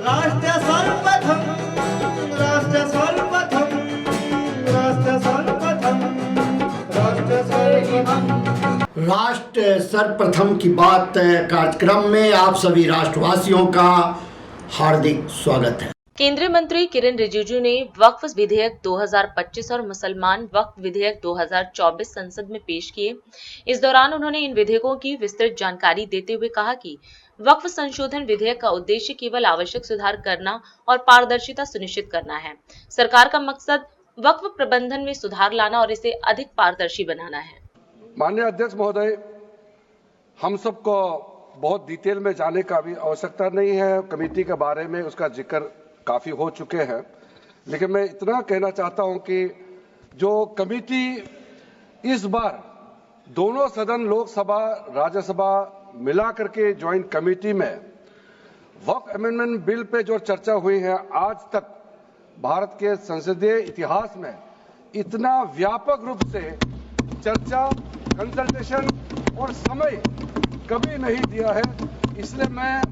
राष्ट्र सर्वप्रथम राष्ट्र सर्वप्रथम राष्ट्र सर्वप्रथम राष्ट्र सर्वप्रथम राष्ट्र सर्वप्रथम की बात कार्यक्रम में आप सभी राष्ट्रवासियों का हार्दिक स्वागत है। केंद्रीय मंत्री किरेन रिजिजू ने वक्फ विधेयक 2025 और मुसलमान वक्फ विधेयक 2024 संसद में पेश किए। इस दौरान उन्होंने इन विधेयकों की विस्तृत जानकारी देते हुए कहा कि वक्फ संशोधन विधेयक का उद्देश्य केवल आवश्यक सुधार करना और पारदर्शिता सुनिश्चित करना है। सरकार का मकसद वक्फ प्रबंधन में सुधार लाना और इसे अधिक पारदर्शी बनाना है। माननीय अध्यक्ष महोदय, हम सबको बहुत डिटेल में जाने का भी आवश्यकता नहीं है। कमेटी के बारे में उसका जिक्र काफी हो चुके हैं, लेकिन मैं इतना कहना चाहता हूं कि जो कमेटी इस बार दोनों सदन लोकसभा राज्यसभा मिला करके ज्वाइंट कमेटी में वक्फ अमेंडमेंट बिल पे जो चर्चा हुई है, आज तक भारत के संसदीय इतिहास में इतना व्यापक रूप से चर्चा, कंसल्टेशन और समय कभी नहीं दिया है। इसलिए मैं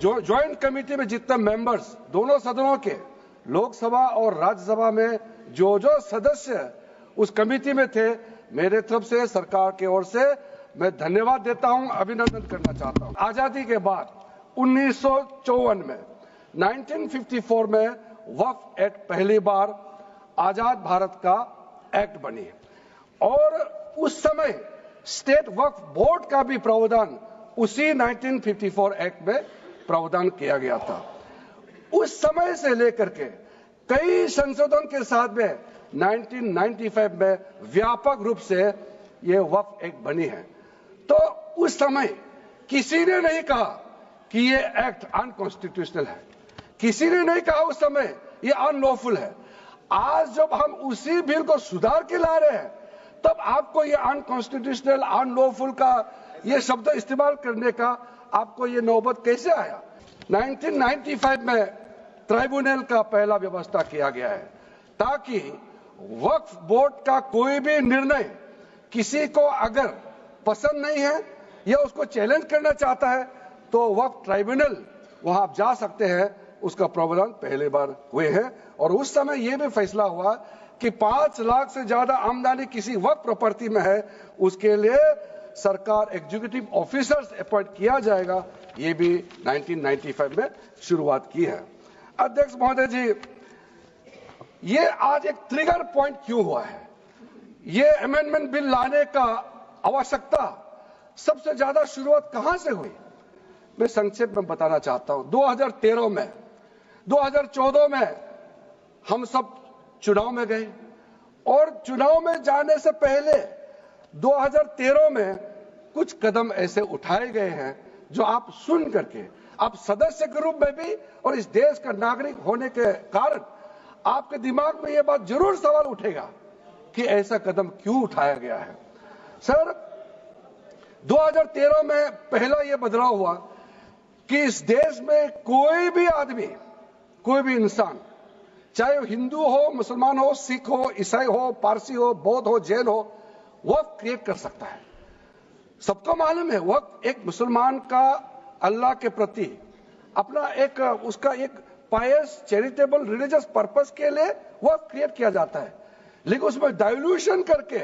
जो ज्वाइंट कमेटी में जितने मेंबर्स दोनों सदनों के लोकसभा और राज्यसभा में जो सदस्य उस कमेटी में थे, मेरे तरफ से सरकार की ओर से मैं धन्यवाद देता हूं, अभिनंदन करना चाहता हूं। आजादी के बाद 1954 में 1954 में वक्फ एक्ट पहली बार आजाद भारत का एक्ट बनी और उस समय स्टेट वक्फ बोर्ड का भी प्रावधान उसी 1954 एक्ट में प्रावधान किया गया था। उस समय से लेकर के कई संशोधन के साथ में 1995 में व्यापक रूप से ये वक्फ एक्ट बनी है। तो उस समय किसी ने नहीं कहा कि ये एक्ट अनकॉन्स्टिट्यूशनल है, किसी ने नहीं कहा उस समय ये अनलॉफुल है। आज जब हम उसी बिल को सुधार के ला रहे हैं, तब आपको ये अनकॉन्स्टिट्यूशनल अनलॉफुल का ये शब्द इस्तेमाल करने का आपको ये नौबत कैसे आया? 1995 में ट्राइब्यूनल का पहला व्यवस्था किया गया है ताकि वक्फ बोर्ड का कोई भी निर्णय किसी को अगर पसंद नहीं है या उसको चैलेंज करना चाहता है तो वक्फ ट्राइब्यूनल वहां आप जा सकते हैं। उसका प्रावधान पहली बार हुए हैं और उस समय यह भी फैसला हुआ कि 5 लाख से ज्यादा आमदनी किसी वक्फ प्रॉपर्टी में है, उसके लिए सरकार एग्जीक्यूटिव ऑफिसर्स अपॉइंट किया जाएगा। ये भी 1995 में शुरुआत की है। अध्यक्ष महोदय जी, ये आज एक ट्रिगर पॉइंट क्यों हुआ है? ये अमेंडमेंट बिल लाने का आवश्यकता सबसे ज्यादा शुरुआत कहां से हुई? मैं संक्षेप में बताना चाहता हूं। 2013 में 2014 में हम सब चुनाव में गए और चुनाव में जाने से पहले 2013 में कुछ कदम ऐसे उठाए गए हैं जो आप सुन करके आप सदस्य के रूप में भी और इस देश का नागरिक होने के कारण आपके दिमाग में यह बात जरूर सवाल उठेगा कि ऐसा कदम क्यों उठाया गया है। सर, 2013 में पहला यह बदलाव हुआ कि इस देश में कोई भी आदमी, कोई भी इंसान, चाहे वो हिंदू हो, मुसलमान हो, सिख हो, ईसाई हो, पारसी हो, बौद्ध हो, जैन हो, वक्फ क्रिएट कर सकता है। सबको मालूम है वक्फ एक मुसलमान का अल्लाह के प्रति अपना एक उसका एक पायस चैरिटेबल रिलीजियस पर्पस के लिए वक्फ क्रिएट किया जाता है, लेकिन उसमें डाइल्यूशन करके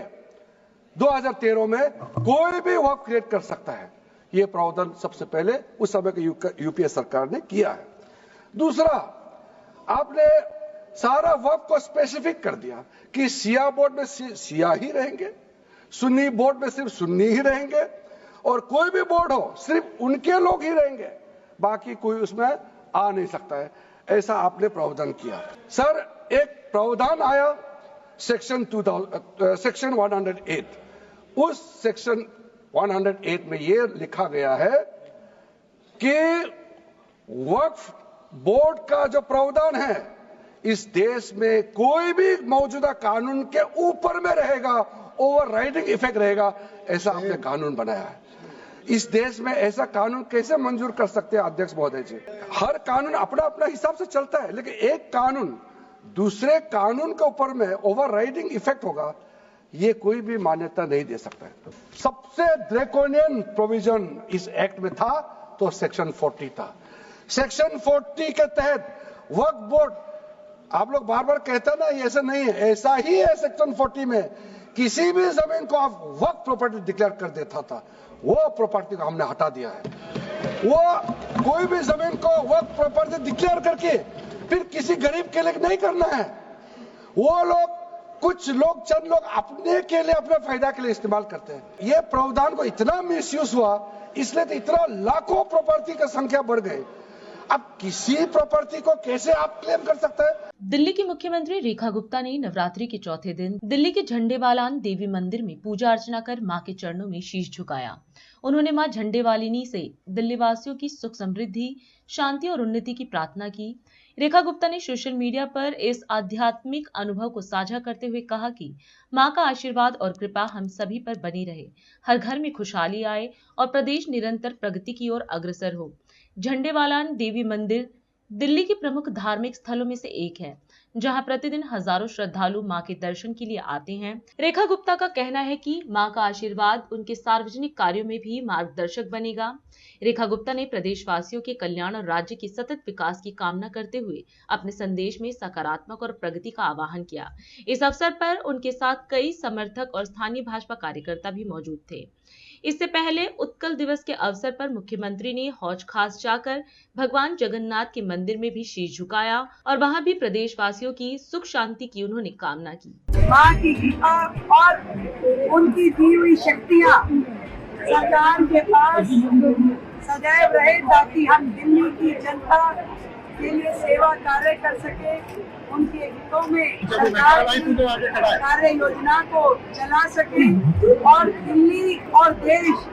2013 में कोई भी वक्फ क्रिएट कर सकता है। यह प्रावधान सबसे पहले उस समय की यूपीए सरकार ने किया है। दूसरा, आपने सारा वक्फ को स्पेसिफिक कर दिया कि शिया बोर्ड में शिया ही रहेंगे, सुन्नी बोर्ड में सिर्फ सुन्नी ही रहेंगे और कोई भी बोर्ड हो सिर्फ उनके लोग ही रहेंगे, बाकी कोई उसमें आ नहीं सकता है। ऐसा आपने प्रावधान किया। सर, एक प्रावधान आया सेक्शन 108। उस सेक्शन 108 में यह लिखा गया है कि वक्फ बोर्ड का जो प्रावधान है इस देश में कोई भी मौजूदा कानून के ऊपर में रहेगा, ओवरराइडिंग इफेक्ट रहेगा। ऐसा आपने कानून बनाया है। इस देश में ऐसा कानून कैसे मंजूर कर सकते हैं अध्यक्ष महोदय जी? हर कानून अपना अपना हिसाब से चलता है, लेकिन एक कानून दूसरे कानून के ऊपर में ओवरराइडिंग इफेक्ट होगा, ये कोई भी मान्यता नहीं दे सकता है। सबसे ड्रैकोनियन प्रोविजन इस एक्ट में था तो सेक्शन 40 था। सेक्शन 40 के तहत वक्फ बोर्ड, आप लोग बार बार कहते ना ये ऐसा नहीं है, ऐसा ही है। सेक्शन 40 में किसी भी जमीन को आप वक्फ प्रॉपर्टी डिक्लेयर कर देता था, वो प्रॉपर्टी को हमने हटा दिया है। वो कोई भी जमीन को वक्फ प्रॉपर्टी डिक्लेयर करके फिर किसी गरीब के लिए नहीं करना है। वो लोग, कुछ लोग, चंद लोग अपने के लिए, अपने फायदा के लिए इस्तेमाल करते हैं। ये प्रावधान को इतना मिसयूज हुआ, इसलिए तो इतना लाखों प्रॉपर्टी की संख्या बढ़ गई। अब किसी प्रॉपर्टी को कैसे आप क्लेम कर सकते हैं? दिल्ली की मुख्यमंत्री रेखा गुप्ता ने नवरात्रि के चौथे दिन दिल्ली के झंडेवालान देवी मंदिर में पूजा अर्चना कर मां के चरणों में शीश झुकाया। उन्होंने मां झंडेवालिनी से दिल्ली वासियों की सुख समृद्धि, शांति और उन्नति की प्रार्थना की। रेखा गुप्ता ने सोशल मीडिया पर इस आध्यात्मिक अनुभव को साझा करते हुए कहा कि मां का आशीर्वाद और कृपा हम सभी पर बनी रहे, हर घर में खुशहाली आए और प्रदेश निरंतर प्रगति की ओर अग्रसर हो। झंडेवालान देवी मंदिर दिल्ली के प्रमुख धार्मिक स्थलों में से एक है, जहां प्रतिदिन हजारों श्रद्धालु मां के दर्शन के लिए आते हैं। रेखा गुप्ता का कहना है कि मां का आशीर्वाद उनके सार्वजनिक कार्यों में भी मार्गदर्शक बनेगा। रेखा गुप्ता ने प्रदेशवासियों के कल्याण और राज्य के सतत विकास की कामना करते हुए अपने संदेश में सकारात्मक और प्रगति का आह्वान किया। इस अवसर पर उनके साथ कई समर्थक और स्थानीय भाजपा कार्यकर्ता भी मौजूद थे। इससे पहले उत्कल दिवस के अवसर पर मुख्यमंत्री ने हौज खास जाकर भगवान जगन्नाथ के मंदिर में भी शीश झुकाया और वहां भी प्रदेशवासियों की सुख शांति की उन्होंने कामना की। मां की कृपा और उनकी दी हुई शक्तियां सरकार के पास सदैव रहे, ताकि हम दिल्ली की जनता के लिए सेवा कार्य कर सके, उनके हितों में सरकार की कार्य योजना को चला सके और दिल्ली और देश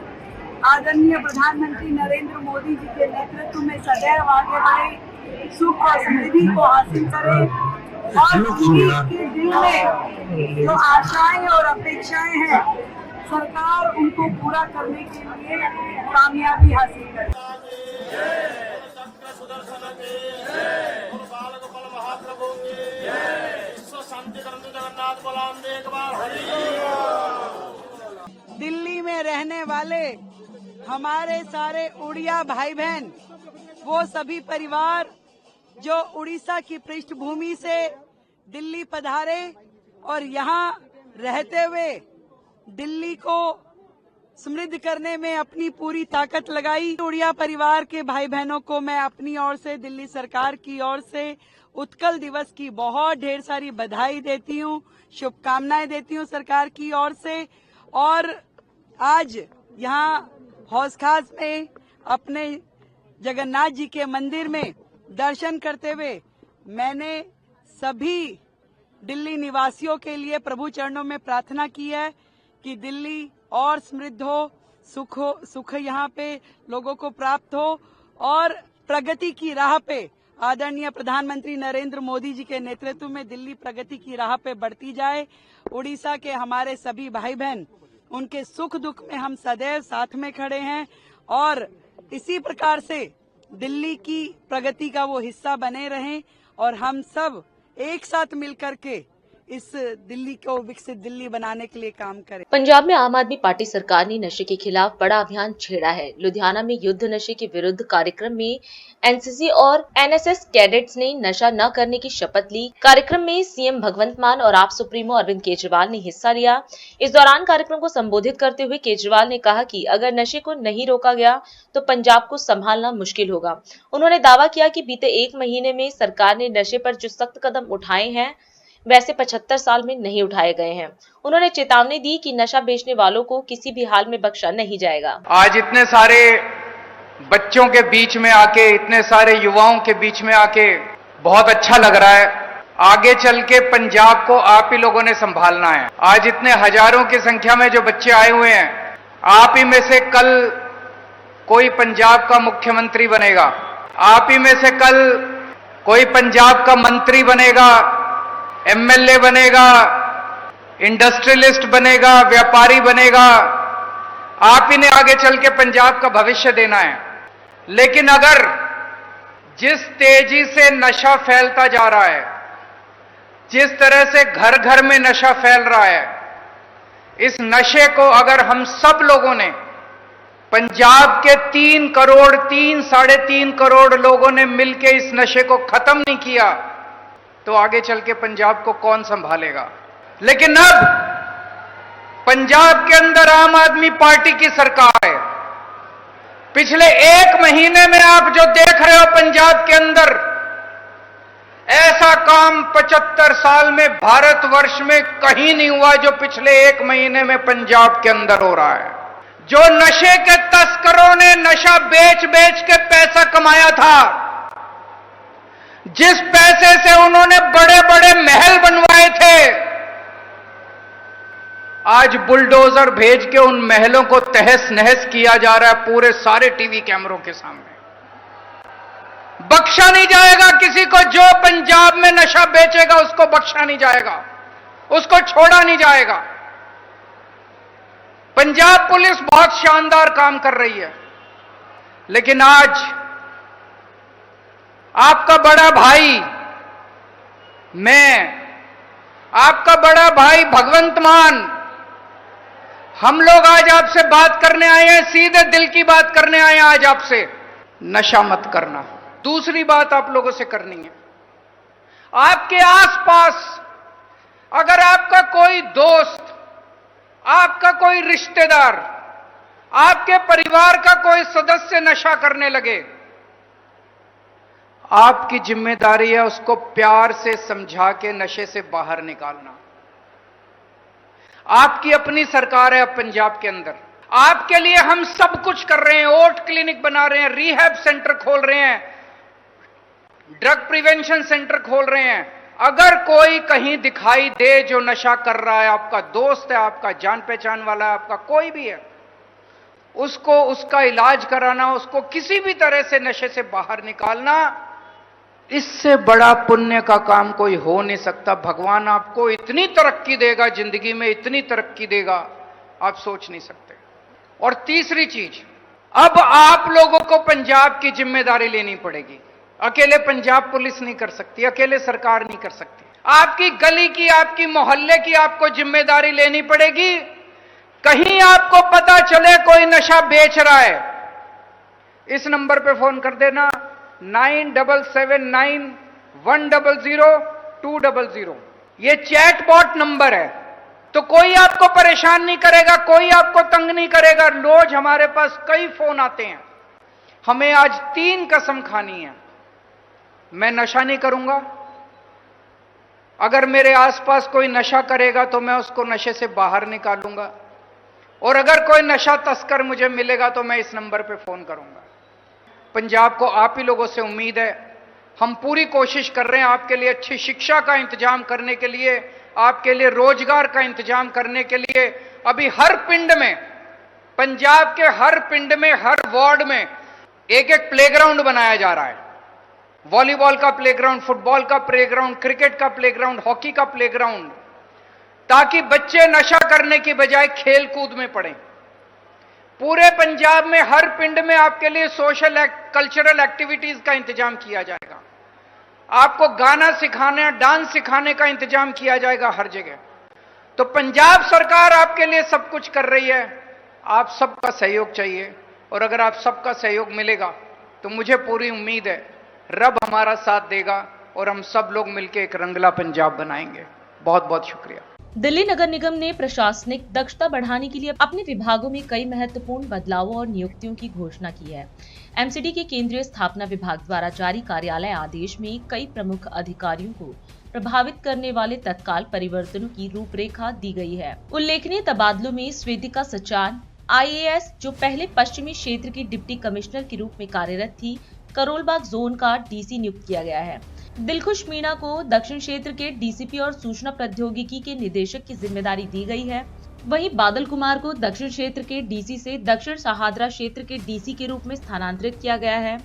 आदरणीय प्रधानमंत्री नरेंद्र मोदी जी के नेतृत्व में सदैव आगे बढ़े, सुख और समृद्धि को हासिल करे और दिल्ली के दिल में जो आशाएं और अपेक्षाएं हैं, सरकार उनको पूरा करने के लिए कामयाबी हासिल करे। दिल्ली में रहने वाले हमारे सारे उड़िया भाई बहन, वो सभी परिवार जो उड़ीसा की पृष्ठभूमि से दिल्ली पधारे और यहाँ रहते हुए दिल्ली को समृद्ध करने में अपनी पूरी ताकत लगाई। उड़िया परिवार के भाई बहनों को मैं अपनी ओर से, दिल्ली सरकार की ओर से उत्कल दिवस की बहुत ढेर सारी बधाई देती हूँ, शुभकामनाएं देती हूँ सरकार की ओर से। और आज यहाँ हौज खास में अपने जगन्नाथ जी के मंदिर में दर्शन करते हुए मैंने सभी दिल्ली निवासियों के लिए प्रभु चरणों में प्रार्थना की है कि दिल्ली और समृद्ध हो, सुख यहाँ पे लोगों को प्राप्त हो और प्रगति की राह पे आदरणीय प्रधानमंत्री नरेंद्र मोदी जी के नेतृत्व में दिल्ली प्रगति की राह पे बढ़ती जाए। उड़ीसा के हमारे सभी भाई बहन, उनके सुख दुख में हम सदैव साथ में खड़े हैं और इसी प्रकार से दिल्ली की प्रगति का वो हिस्सा बने रहें और हम सब एक साथ मिलकर के इस दिल्ली को विकसित दिल्ली बनाने के लिए काम करें। पंजाब में आम आदमी पार्टी सरकार ने नशे के खिलाफ बड़ा अभियान छेड़ा है। लुधियाना में युद्ध नशे के विरुद्ध कार्यक्रम में एनसीसी और एनएसएस कैडेट्स ने नशा न करने की शपथ ली। कार्यक्रम में सीएम भगवंत मान और आप सुप्रीमो अरविंद केजरीवाल ने हिस्सा लिया। इस दौरान कार्यक्रम को संबोधित करते हुए केजरीवाल ने कहा कि अगर नशे को नहीं रोका गया तो पंजाब को संभालना मुश्किल होगा। उन्होंने दावा किया कि बीते 1 महीने में सरकार ने नशे पर जो सख्त कदम उठाए हैं वैसे 75 साल में नहीं उठाए गए हैं। उन्होंने चेतावनी दी कि नशा बेचने वालों को किसी भी हाल में बख्शा नहीं जाएगा। आज इतने सारे बच्चों के बीच में आके, इतने सारे युवाओं के बीच में आके बहुत अच्छा लग रहा है। आगे चल के पंजाब को आप ही लोगों ने संभालना है। आज इतने हजारों की संख्या में जो बच्चे आए हुए हैं, आप ही में से कल कोई पंजाब का मुख्यमंत्री बनेगा, आप ही में से कल कोई पंजाब का मंत्री बनेगा, एमएलए बनेगा, इंडस्ट्रियलिस्ट बनेगा, व्यापारी बनेगा। आप ही ने आगे चल के पंजाब का भविष्य देना है। लेकिन अगर जिस तेजी से नशा फैलता जा रहा है, जिस तरह से घर घर में नशा फैल रहा है, इस नशे को अगर हम सब लोगों ने पंजाब के 3 करोड़ 3.5 करोड़ लोगों ने मिलकर इस नशे को खत्म नहीं किया तो आगे चल के पंजाब को कौन संभालेगा। लेकिन अब पंजाब के अंदर आम आदमी पार्टी की सरकार है। पिछले 1 महीने में आप जो देख रहे हो पंजाब के अंदर, ऐसा काम 75 साल में भारतवर्ष में कहीं नहीं हुआ जो पिछले 1 महीने में पंजाब के अंदर हो रहा है। जो नशे के तस्करों ने नशा बेच बेच के पैसा कमाया था, जिस पैसे से उन्होंने बड़े बड़े महल बनवाए थे, आज बुलडोजर भेज के उन महलों को तहस नहस किया जा रहा है पूरे सारे टीवी कैमरों के सामने। बख्शा नहीं जाएगा किसी को। जो पंजाब में नशा बेचेगा उसको बख्शा नहीं जाएगा, उसको छोड़ा नहीं जाएगा। पंजाब पुलिस बहुत शानदार काम कर रही है, लेकिन आज आपका बड़ा भाई, मैं, आपका बड़ा भाई भगवंत मान, हम लोग आज आपसे बात करने आए हैं, सीधे दिल की बात करने आए हैं आज आपसे। नशा मत करना। दूसरी बात आप लोगों से करनी है, आपके आसपास अगर आपका कोई दोस्त, आपका कोई रिश्तेदार, आपके परिवार का कोई सदस्य नशा करने लगे, आपकी जिम्मेदारी है उसको प्यार से समझा के नशे से बाहर निकालना। आपकी अपनी सरकार है अब पंजाब के अंदर, आपके लिए हम सब कुछ कर रहे हैं। ओट क्लिनिक बना रहे हैं, रिहैब सेंटर खोल रहे हैं, ड्रग प्रिवेंशन सेंटर खोल रहे हैं। अगर कोई कहीं दिखाई दे जो नशा कर रहा है, आपका दोस्त है, आपका जान पहचान वाला है, आपका कोई भी है, उसको उसका इलाज कराना, उसको किसी भी तरह से नशे से बाहर निकालना, इससे बड़ा पुण्य का काम कोई हो नहीं सकता। भगवान आपको इतनी तरक्की देगा, जिंदगी में इतनी तरक्की देगा, आप सोच नहीं सकते। और तीसरी चीज, अब आप लोगों को पंजाब की जिम्मेदारी लेनी पड़ेगी। अकेले पंजाब पुलिस नहीं कर सकती, अकेले सरकार नहीं कर सकती। आपकी गली की, आपकी मोहल्ले की आपको जिम्मेदारी लेनी पड़ेगी। कहीं आपको पता चले कोई नशा बेच रहा है, इस नंबर पे फोन कर देना, 9779100200। ये चैट बॉट नंबर है, तो कोई आपको परेशान नहीं करेगा, कोई आपको तंग नहीं करेगा। रोज हमारे पास कई फोन आते हैं। हमें आज 3 कसम खानी है, मैं नशा नहीं करूंगा, अगर मेरे आसपास कोई नशा करेगा तो मैं उसको नशे से बाहर निकालूंगा, और अगर कोई नशा तस्कर मुझे मिलेगा तो मैं इस नंबर पे फोन करूंगा। पंजाब को आप ही लोगों से उम्मीद है, हम पूरी कोशिश कर रहे हैं आपके लिए अच्छी शिक्षा का इंतजाम करने के लिए, आपके लिए रोजगार का इंतजाम करने के लिए। अभी हर पिंड में, पंजाब के हर पिंड में, हर वार्ड में एक एक प्लेग्राउंड बनाया जा रहा है। वॉलीबॉल का प्लेग्राउंड, फुटबॉल का प्लेग्राउंड, क्रिकेट का प्लेग्राउंड, हॉकी का प्लेग्राउंड, ताकि बच्चे नशा करने की बजाय खेल कूद में पड़ें। पूरे पंजाब में हर पिंड में आपके लिए सोशल कल्चरल एक्टिविटीज का इंतजाम किया जाएगा। आपको गाना सिखाने, डांस सिखाने का इंतजाम किया जाएगा हर जगह। तो पंजाब सरकार आपके लिए सब कुछ कर रही है, आप सबका सहयोग चाहिए। और अगर आप सबका सहयोग मिलेगा तो मुझे पूरी उम्मीद है रब हमारा साथ देगा और हम सब लोग मिलकर एक रंगला पंजाब बनाएंगे। बहुत बहुत शुक्रिया। दिल्ली नगर निगम ने प्रशासनिक दक्षता बढ़ाने के लिए अपने विभागों में कई महत्वपूर्ण बदलावों और नियुक्तियों की घोषणा की है। एमसीडी के केंद्रीय स्थापना विभाग द्वारा जारी कार्यालय आदेश में कई प्रमुख अधिकारियों को प्रभावित करने वाले तत्काल परिवर्तनों की रूपरेखा दी गई है। उल्लेखनीय तबादलों में स्वेतिका सचान IAS, जो पहले पश्चिमी क्षेत्र की डिप्टी कमिश्नर के रूप में कार्यरत थी, करोलबाग जोन का DC नियुक्त किया गया है। दिलखुश मीणा को दक्षिण क्षेत्र के DCP और सूचना प्रौद्योगिकी के निदेशक की जिम्मेदारी दी गई है। वहीं बादल कुमार को दक्षिण क्षेत्र के DC से दक्षिण सहादरा क्षेत्र के DC के रूप में स्थानांतरित किया गया है,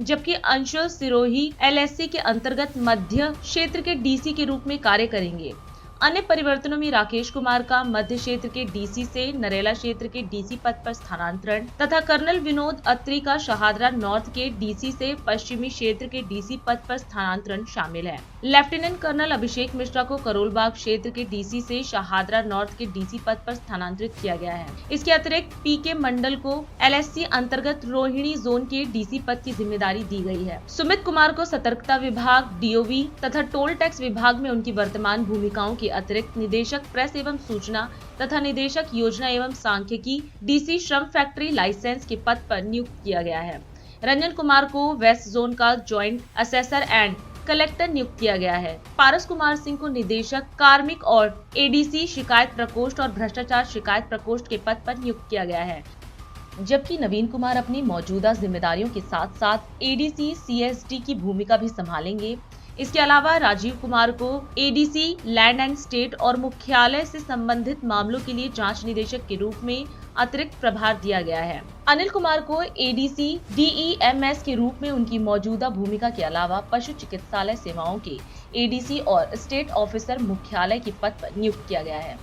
जबकि अंशुल सिरोही LSC के अंतर्गत मध्य क्षेत्र के DC के रूप में कार्य करेंगे। अन्य परिवर्तनों में राकेश कुमार का मध्य क्षेत्र के डीसी से नरेला क्षेत्र के डीसी पद पर स्थानांतरण तथा कर्नल विनोद अत्री का शहादरा नॉर्थ के डीसी से पश्चिमी क्षेत्र के डीसी पद पर स्थानांतरण शामिल है। लेफ्टिनेंट कर्नल अभिषेक मिश्रा को करोलबाग क्षेत्र के डीसी से शहादरा नॉर्थ के डीसी पद पर स्थानांतरित किया गया है। इसके अतिरिक्त पीके मंडल को एलएससी अंतर्गत रोहिणी जोन के डीसी पद की जिम्मेदारी दी गई है। सुमित कुमार को सतर्कता विभाग, डीओवी तथा टोल टैक्स विभाग में उनकी वर्तमान भूमिकाओं के अतिरिक्त निदेशक प्रेस एवं सूचना तथा निदेशक योजना एवं सांख्यिकी डीसी श्रम फैक्ट्री लाइसेंस के पद पर नियुक्त किया गया है। रंजन कुमार को वेस्ट जोन का ज्वाइंट असेसर एंड कलेक्टर नियुक्त किया गया है। पारस कुमार सिंह को निदेशक कार्मिक और एडीसी शिकायत प्रकोष्ठ और भ्रष्टाचार शिकायत प्रकोष्ठ के पद पर नियुक्त किया गया है, जबकि नवीन कुमार अपनी मौजूदा जिम्मेदारियों के साथ साथ एडीसी सीएसडी की भूमिका भी संभालेंगे। इसके अलावा राजीव कुमार को एडीसी लैंड एंड स्टेट और मुख्यालय से संबंधित मामलों के लिए जांच निदेशक के रूप में अतिरिक्त प्रभार दिया गया है। अनिल कुमार को एडीसी डीईएमएस के रूप में उनकी मौजूदा भूमिका के अलावा पशु चिकित्सालय सेवाओं के एडीसी और स्टेट ऑफिसर मुख्यालय के पद पर नियुक्त किया गया है।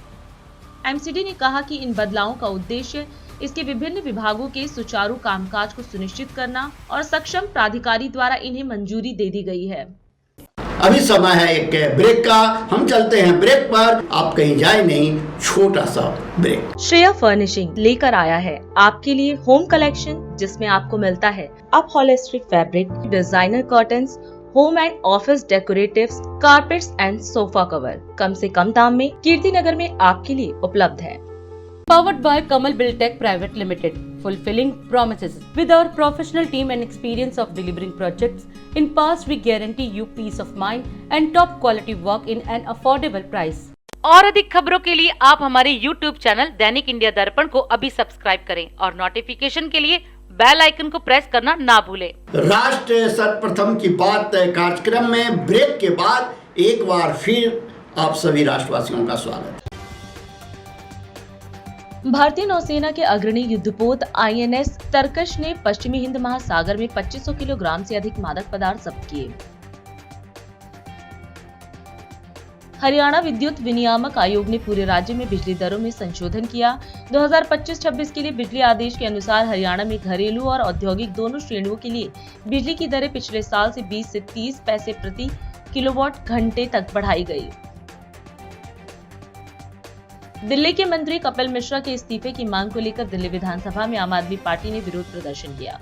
एमसीडी ने कहा कि इन बदलावों का उद्देश्य इसके विभिन्न विभागों के सुचारू कामकाज को सुनिश्चित करना और सक्षम प्राधिकारी द्वारा इन्हें मंजूरी दे दी गई है। अभी समय है एक ब्रेक का, हम चलते हैं ब्रेक पर, आप कहीं जाए नहीं, छोटा सा ब्रेक। श्रेया फर्निशिंग लेकर आया है आपके लिए होम कलेक्शन, जिसमें आपको मिलता है upholstery fabric, designer curtains, home and office decoratives, carpets and sofa cover कम से कम दाम में कीर्ति नगर में आपके लिए उपलब्ध है। Powered by Kamal Buildtech Private Limited, fulfilling promises. With our professional team and experience of delivering projects, in past we guarantee you peace of mind and top quality work in an affordable price. और अधिक खबरों के लिए आप हमारे YouTube channel दैनिक India दर्पण को अभी सब्सक्राइब करें और नोटिफिकेशन के लिए बेल आइकन को प्रेस करना ना भूलें। राष्ट्र सर्वप्रथम की बात कार्यक्रम में ब्रेक के बाद एक बार फिर आप सभी राष्ट्रवासियों का स्वागत है। भारतीय नौसेना के अग्रणी युद्धपोत आईएनएस तरकश ने पश्चिमी हिंद महासागर में 2500 किलोग्राम से अधिक मादक पदार्थ जब्त किए। हरियाणा विद्युत विनियामक आयोग ने पूरे राज्य में बिजली दरों में संशोधन किया। 2025-26 के लिए बिजली आदेश के अनुसार हरियाणा में घरेलू और औद्योगिक दोनों श्रेणियों के लिए बिजली की दरें पिछले साल से 20 से 30 पैसे प्रति किलोवाट घंटे तक बढ़ाई गई। दिल्ली के मंत्री कपिल मिश्रा के इस्तीफे की मांग को लेकर दिल्ली विधानसभा में आम आदमी पार्टी ने विरोध प्रदर्शन किया।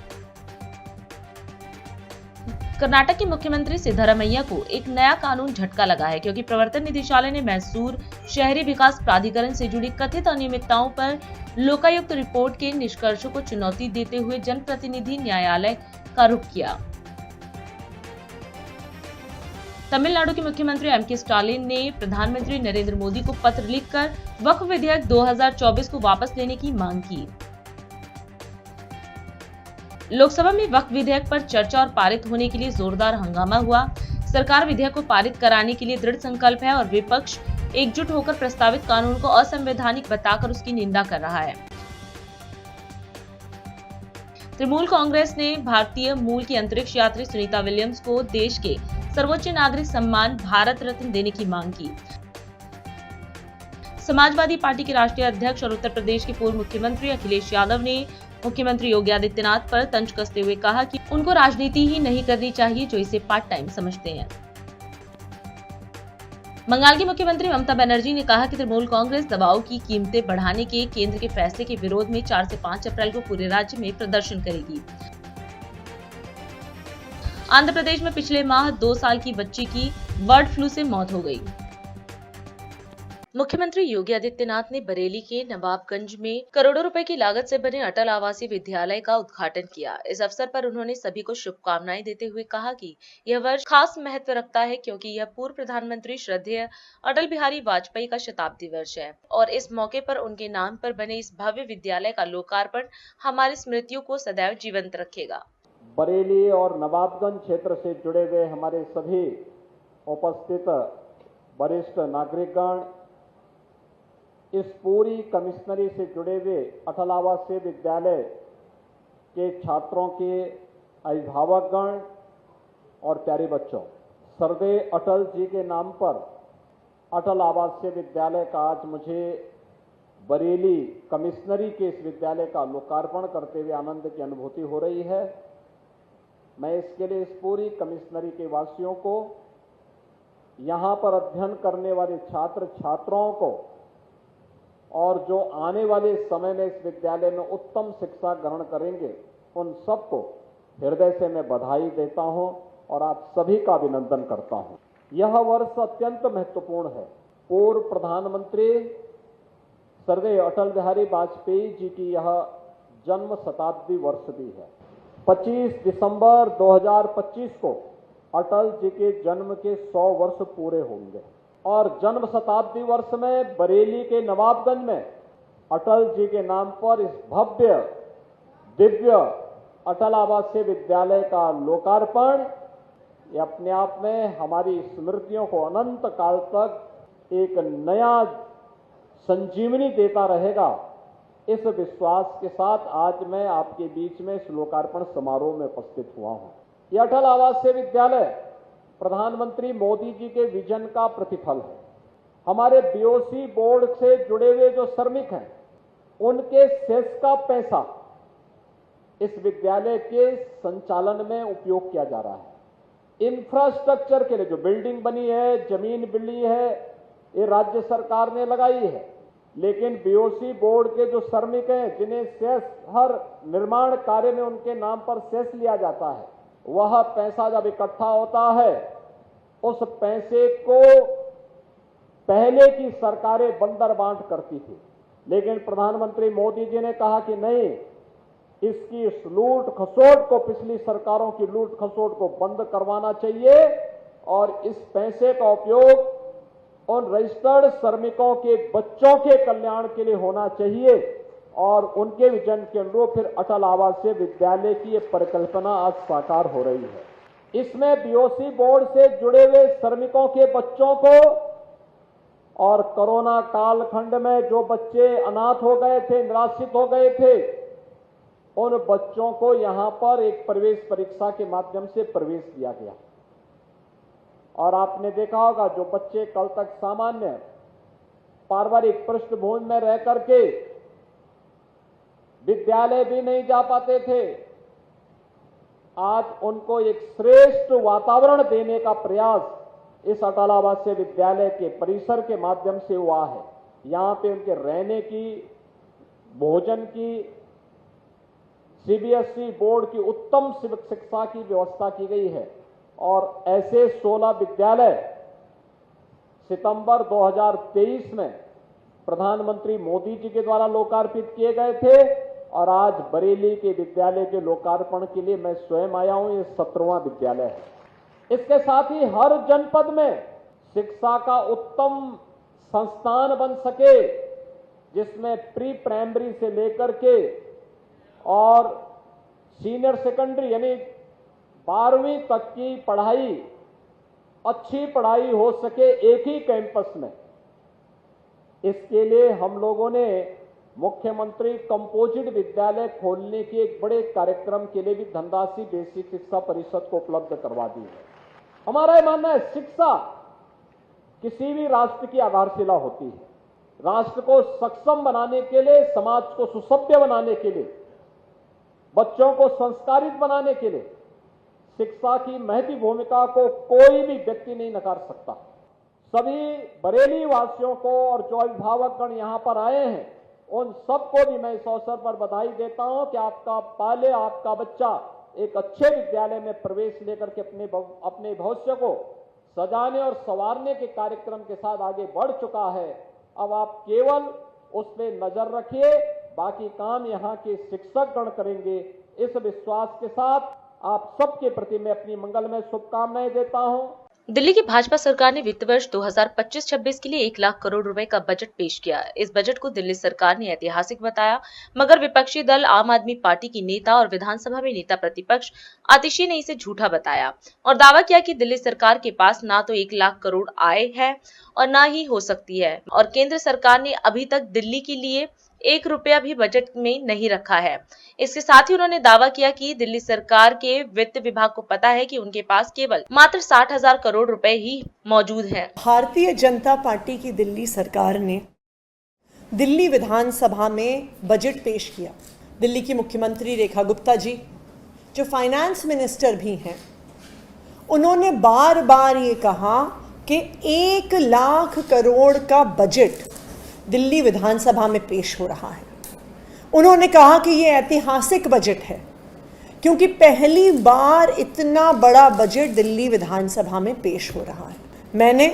कर्नाटक के मुख्यमंत्री सिद्धरामैया को एक नया कानून झटका लगा है, क्योंकि प्रवर्तन निदेशालय ने मैसूर शहरी विकास प्राधिकरण से जुड़ी कथित अनियमितताओं पर लोकायुक्त रिपोर्ट के निष्कर्षों को चुनौती देते हुए जनप्रतिनिधि न्यायालय का रुख किया। तमिलनाडु के मुख्यमंत्री एमके स्टालिन ने प्रधानमंत्री नरेंद्र मोदी को पत्र लिखकर वक्फ विधेयक 2024 को वापस लेने की मांग की। लोकसभा में वक्फ विधेयक पर चर्चा और पारित होने के लिए जोरदार हंगामा हुआ। सरकार विधेयक को पारित कराने के लिए दृढ़ संकल्प है और विपक्ष एकजुट होकर प्रस्तावित कानून को असंवैधानिक बताकर उसकी निंदा कर रहा है। तृणमूल कांग्रेस ने भारतीय मूल की अंतरिक्ष यात्री सुनीता विलियम्स को देश के सर्वोच्च नागरिक सम्मान भारत रत्न देने की मांग की। समाजवादी पार्टी के राष्ट्रीय अध्यक्ष और उत्तर प्रदेश के पूर्व मुख्यमंत्री अखिलेश यादव ने मुख्यमंत्री योगी आदित्यनाथ पर तंज कसते हुए कहा कि उनको राजनीति ही नहीं करनी चाहिए जो इसे पार्ट टाइम समझते हैं। बंगाल की मुख्यमंत्री ममता बनर्जी ने कहा कि तृणमूल कांग्रेस दवाओं की कीमतें बढ़ाने के केंद्र के फैसले के विरोध में 4 से 5 अप्रैल को पूरे राज्य में प्रदर्शन करेगी। आंध्र प्रदेश में पिछले माह 2 साल की बच्ची की बर्ड फ्लू से मौत हो गई। मुख्यमंत्री योगी आदित्यनाथ ने बरेली के नवाबगंज में करोड़ों रुपए की लागत से बने अटल आवासीय विद्यालय का उद्घाटन किया। इस अवसर पर उन्होंने सभी को शुभकामनाएं देते हुए कहा कि यह वर्ष खास महत्व रखता है, क्योंकि यह पूर्व प्रधानमंत्री श्रद्धेय अटल बिहारी वाजपेयी का शताब्दी वर्ष है और इस मौके पर उनके नाम पर बने इस भव्य विद्यालय का लोकार्पण हमारी स्मृतियों को सदैव जीवंत रखेगा। बरेली और नवाबगंज क्षेत्र से जुड़े हुए हमारे सभी उपस्थित वरिष्ठ नागरिकगण, इस पूरी कमिश्नरी से जुड़े हुए अटल आवासीय विद्यालय के छात्रों के अभिभावकगण और प्यारे बच्चों, सरदेव अटल जी के नाम पर अटल आवासीय विद्यालय का आज मुझे बरेली कमिश्नरी के इस विद्यालय का लोकार्पण करते हुए आनंद की अनुभूति हो रही है। मैं इसके लिए इस पूरी कमिश्नरी के वासियों को, यहाँ पर अध्ययन करने वाले छात्र छात्राओं को और जो आने वाले समय में इस विद्यालय में उत्तम शिक्षा ग्रहण करेंगे, उन सबको हृदय से मैं बधाई देता हूं और आप सभी का अभिनंदन करता हूं। यह वर्ष अत्यंत महत्वपूर्ण है। पूर्व प्रधानमंत्री स्वर्गीय अटल बिहारी वाजपेयी जी की यह जन्म शताब्दी वर्ष भी है। 25 दिसंबर 2025 को अटल जी के जन्म के 100 वर्ष पूरे होंगे और जन्म शताब्दी वर्ष में बरेली के नवाबगंज में अटल जी के नाम पर इस भव्य दिव्य अटल आवासीय विद्यालय का लोकार्पण, ये अपने आप में हमारी स्मृतियों को अनंत काल तक एक नया संजीवनी देता रहेगा। इस विश्वास के साथ आज मैं आपके बीच में इस लोकार्पण समारोह में उपस्थित हुआ हूं। यह अटल आवासीय विद्यालय प्रधानमंत्री मोदी जी के विजन का प्रतिफल है। हमारे बीओसी बोर्ड से जुड़े हुए जो श्रमिक हैं, उनके सेस का पैसा इस विद्यालय के संचालन में उपयोग किया जा रहा है। इंफ्रास्ट्रक्चर के लिए जो बिल्डिंग बनी है, जमीन मिली है, ये राज्य सरकार ने लगाई है, लेकिन बीओसी बोर्ड के जो श्रमिक हैं, जिन्हें सेस हर निर्माण कार्य में उनके नाम पर सेस लिया जाता है, वह पैसा जब इकट्ठा होता है, उस पैसे को पहले की सरकारें बंदर बांट करती थी, लेकिन प्रधानमंत्री मोदी जी ने कहा कि नहीं, इसकी इस लूट खसोट को, पिछली सरकारों की लूट खसोट को बंद करवाना चाहिए और इस पैसे का उपयोग उन रजिस्टर्ड श्रमिकों के बच्चों के कल्याण के लिए होना चाहिए और उनके विजन के अनुरूप फिर अटल आवासीय विद्यालय की ये परिकल्पना आज साकार हो रही है। इसमें बीओसी बोर्ड से जुड़े हुए श्रमिकों के बच्चों को और कोरोना कालखंड में जो बच्चे अनाथ हो गए थे, निराश्रित हो गए थे, उन बच्चों को यहां पर एक प्रवेश परीक्षा के माध्यम से प्रवेश दिया गया। और आपने देखा होगा, जो बच्चे कल तक सामान्य पारिवारिक पृष्ठभूमि में रह करके विद्यालय भी नहीं जा पाते थे, आज उनको एक श्रेष्ठ वातावरण देने का प्रयास इस अटल आवासीय विद्यालय के परिसर के माध्यम से हुआ है। यहां पे उनके रहने की, भोजन की, सीबीएसई बोर्ड की उत्तम शिक्षा की व्यवस्था की गई है और ऐसे 16 विद्यालय सितंबर 2023 में प्रधानमंत्री मोदी जी के द्वारा लोकार्पित किए गए थे और आज बरेली के विद्यालय के लोकार्पण के लिए मैं स्वयं आया हूं। ये 17वां विद्यालय है। इसके साथ ही हर जनपद में शिक्षा का उत्तम संस्थान बन सके, जिसमें प्री प्राइमरी से लेकर के और सीनियर सेकेंडरी यानी 12वीं तक की पढ़ाई, अच्छी पढ़ाई हो सके एक ही कैंपस में। इसके लिए हम लोगों ने मुख्यमंत्री कंपोजिट विद्यालय खोलने के एक बड़े कार्यक्रम के लिए भी धनराशि बेसिक शिक्षा परिषद को उपलब्ध करवा दी है। हमारा यह मानना है, शिक्षा किसी भी राष्ट्र की आधारशिला होती है। राष्ट्र को सक्षम बनाने के लिए, समाज को सुसभ्य बनाने के लिए, बच्चों को संस्कारित बनाने के लिए शिक्षा की महती भूमिका को कोई भी व्यक्ति नहीं नकार सकता। सभी बरेली वासियों को और जो अभिभावकगण यहां पर आए हैं, उन सबको भी मैं इस अवसर पर बधाई देता हूं कि आपका बच्चा एक अच्छे विद्यालय में प्रवेश लेकर के अपने भविष्य को सजाने और संवारने के कार्यक्रम के साथ आगे बढ़ चुका है। अब आप केवल उस पर नजर रखिए, बाकी काम यहाँ के शिक्षक गण करेंगे। इस विश्वास के साथ आप सबके प्रति मैं अपनी मंगलमय शुभकामनाएं देता हूं। दिल्ली की भाजपा सरकार ने वित्त वर्ष 2025-26 के लिए 1 लाख करोड़ रुपए का बजट पेश किया। इस बजट को दिल्ली सरकार ने ऐतिहासिक बताया, मगर विपक्षी दल आम आदमी पार्टी की नेता और विधानसभा में नेता प्रतिपक्ष आतिशी ने इसे झूठा बताया और दावा किया कि दिल्ली सरकार के पास ना तो 1 लाख करोड़ आय है और ना ही हो सकती है और केंद्र सरकार ने अभी तक दिल्ली के लिए 1 रुपया भी बजट में नहीं रखा है। इसके साथ ही उन्होंने दावा किया कि दिल्ली सरकार के वित्त विभाग को पता है कि उनके पास केवल मात्र 60,000 करोड़ रुपए ही मौजूद है। भारतीय जनता पार्टी की दिल्ली सरकार ने दिल्ली विधानसभा में बजट पेश किया। दिल्ली की मुख्यमंत्री रेखा गुप्ता जी, जो फाइनेंस मिनिस्टर भी हैं, उन्होंने बार बार ये कहा कि 1 लाख करोड़ का बजट दिल्ली विधानसभा में पेश हो रहा है। उन्होंने कहा कि ये ऐतिहासिक बजट है क्योंकि पहली बार इतना बड़ा बजट दिल्ली विधानसभा में पेश हो रहा है। मैंने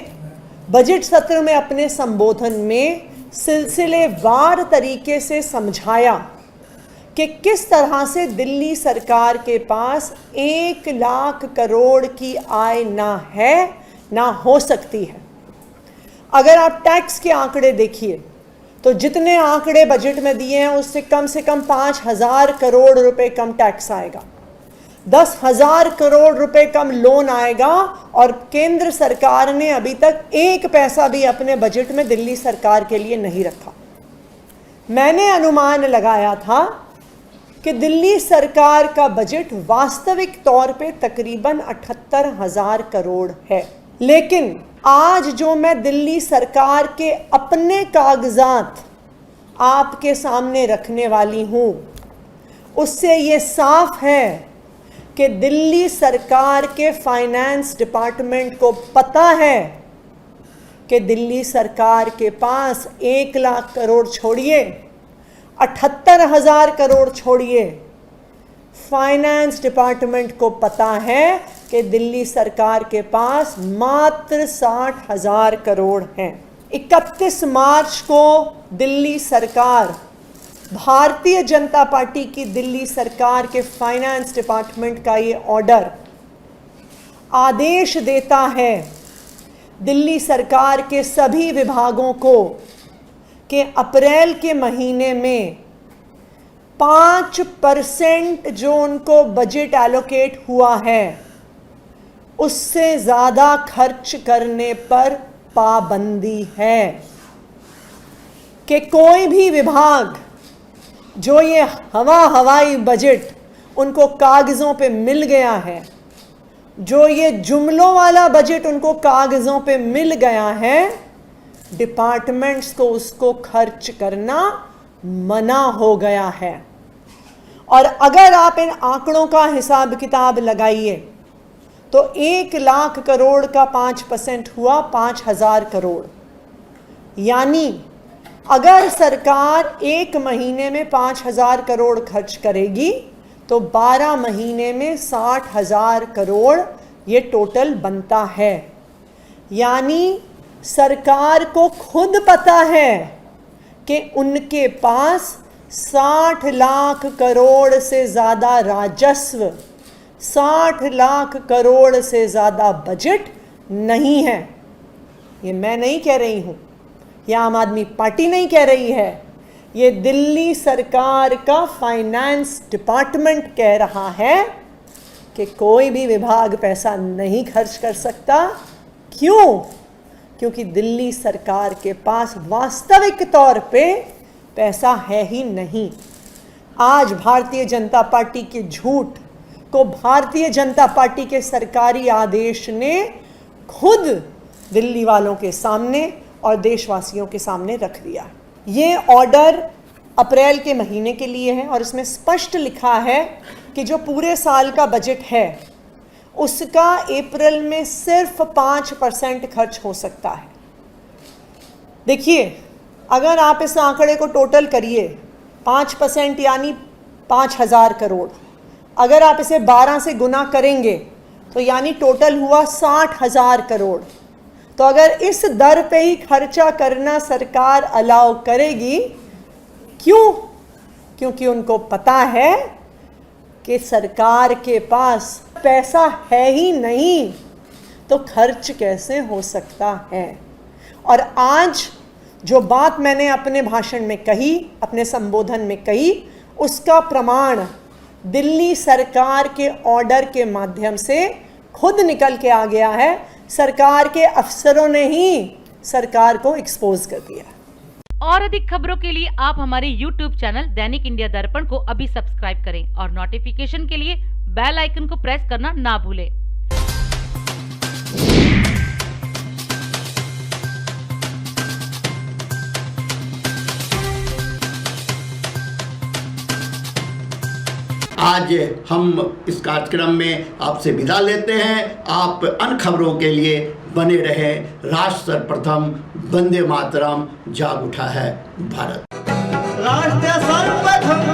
बजट सत्र में अपने संबोधन में सिलसिलेवार तरीके से समझाया कि किस तरह से दिल्ली सरकार के पास 1 लाख करोड़ की आय ना है ना हो सकती है। अगर आप टैक्स के आंकड़े देखिए तो जितने आंकड़े बजट में दिए हैं उससे कम 5,000 करोड़ रुपए कम टैक्स आएगा, 10,000 करोड़ रुपए कम लोन आएगा और केंद्र सरकार ने अभी तक 1 पैसा भी अपने बजट में दिल्ली सरकार के लिए नहीं रखा। मैंने अनुमान लगाया था कि दिल्ली सरकार का बजट वास्तविक तौर पे तकरीबन 78,000 करोड़ है, लेकिन आज जो मैं दिल्ली सरकार के अपने कागजात आपके सामने रखने वाली हूं, उससे ये साफ है कि दिल्ली सरकार के फाइनेंस डिपार्टमेंट को पता है कि दिल्ली सरकार के पास 1 लाख करोड़ छोड़िए, 78,000 करोड़ छोड़िए, फाइनेंस डिपार्टमेंट को पता है कि दिल्ली सरकार के पास मात्र 60,000 करोड़ हैं। 31 मार्च को दिल्ली सरकार, भारतीय जनता पार्टी की दिल्ली सरकार के फाइनेंस डिपार्टमेंट का ये ऑर्डर आदेश देता है दिल्ली सरकार के सभी विभागों को कि अप्रैल के महीने में 5% जो उनको बजट एलोकेट हुआ है उससे ज़्यादा खर्च करने पर पाबंदी है, कि कोई भी विभाग जो ये हवाई बजट उनको कागज़ों पे मिल गया है, जो ये जुमलों वाला बजट उनको कागज़ों पे मिल गया है, डिपार्टमेंट्स को उसको खर्च करना मना हो गया है। और अगर आप इन आंकड़ों का हिसाब किताब लगाइए तो 1 लाख करोड़ का 5% हुआ 5,000 करोड़, यानी अगर सरकार 1 महीने में 5,000 करोड़ खर्च करेगी तो 12 महीने में 60,000 करोड़ ये टोटल बनता है। यानी सरकार को खुद पता है कि उनके पास 60 लाख करोड़ से ज़्यादा राजस्व, 60 लाख करोड़ से ज़्यादा बजट नहीं है। ये मैं नहीं कह रही हूँ, ये आम आदमी पार्टी नहीं कह रही है, ये दिल्ली सरकार का फाइनेंस डिपार्टमेंट कह रहा है कि कोई भी विभाग पैसा नहीं खर्च कर सकता। क्यों? क्योंकि दिल्ली सरकार के पास वास्तविक तौर पे पैसा है ही नहीं। आज भारतीय जनता पार्टी के झूठ को भारतीय जनता पार्टी के सरकारी आदेश ने खुद दिल्ली वालों के सामने और देशवासियों के सामने रख दिया। ये ऑर्डर अप्रैल के महीने के लिए है और इसमें स्पष्ट लिखा है कि जो पूरे साल का बजट है उसका अप्रैल में सिर्फ 5% खर्च हो सकता है। देखिए, अगर आप इस आंकड़े को टोटल करिए, 5% यानी 5,000 करोड़, अगर आप इसे 12 से गुना करेंगे तो यानी टोटल हुआ 60,000 करोड़। तो अगर इस दर पे ही खर्चा करना सरकार अलाउ करेगी, क्यों? क्योंकि उनको पता है कि सरकार के पास पैसा है ही नहीं, तो खर्च कैसे हो सकता है। और आज जो बात मैंने अपने भाषण में कही, अपने संबोधन में कही, उसका प्रमाण दिल्ली सरकार के ऑर्डर के माध्यम से खुद निकल के आ गया है। सरकार के अफसरों ने ही सरकार को एक्सपोज कर दिया। और अधिक खबरों के लिए आप हमारे YouTube चैनल दैनिक इंडिया दर्पण को अभी सब्सक्राइब करें और नोटिफिकेशन के लिए बेल आइकन को प्रेस करना ना भूलें। आज हम इस कार्यक्रम में आपसे विदा लेते हैं। आप अन्य खबरों के लिए बने रहे। राष्ट्र सर्वप्रथम, वंदे मातरम, जाग उठा है भारत। राष्ट्र सर्वप्रथम